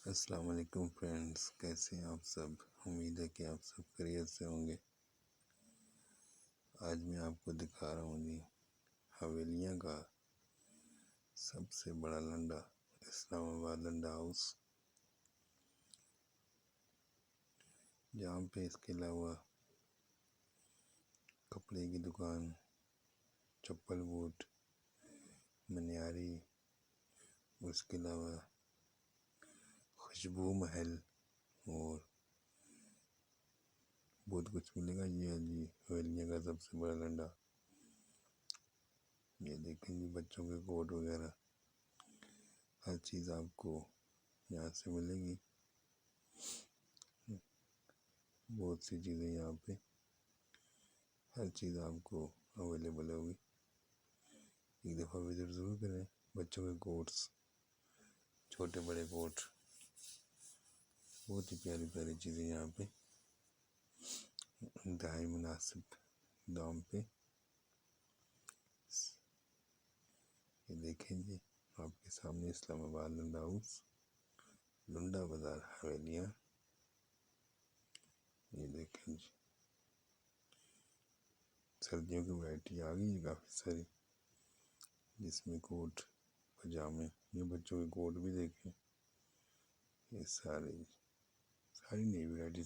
السلام علیکم فرینڈس، کیسے ہیں آپ سب؟ امید ہے کہ آپ سب خیریت سے ہوں گے۔ آج میں آپ کو دکھا رہا ہوں حویلیاں کا سب سے بڑا لنڈا، اسلام آباد لنڈا ہاؤس، جہاں پہ اس کے علاوہ کپڑے کی دکان، چپل بوٹ، منیاری، اس کے علاوہ خوشبو محل اور بہت کچھ ملے گا۔ یہ ہے حویلیاں کا سب سے بڑا لنڈا۔ یہ دیکھیں بچوں کے کوٹ وغیرہ، ہر چیز آپ کو یہاں سے ملے گی۔ بہت سی چیزیں یہاں پہ، ہر چیز آپ کو اویلیبل ہوگی۔ ایک دفعہ وزٹ ضرور کریں۔ بچوں کے کوٹس، چھوٹے بڑے کوٹ، بہت ہی پیاری پیاری چیزیں یہاں پہ انتہائی مناسب دام پہ۔ یہ دیکھیں آپ کے سامنے اسلام آباد لنڈا ہاؤس، لنڈا بازار، حویلیاں۔ یہ دیکھیں سردیوں کی ورائٹی آ گئی ہے کافی ساری، جس میں کوٹ، پاجامے، یہ بچوں کے کوٹ بھی دیکھیں۔ یہ ساری نئی ورائٹی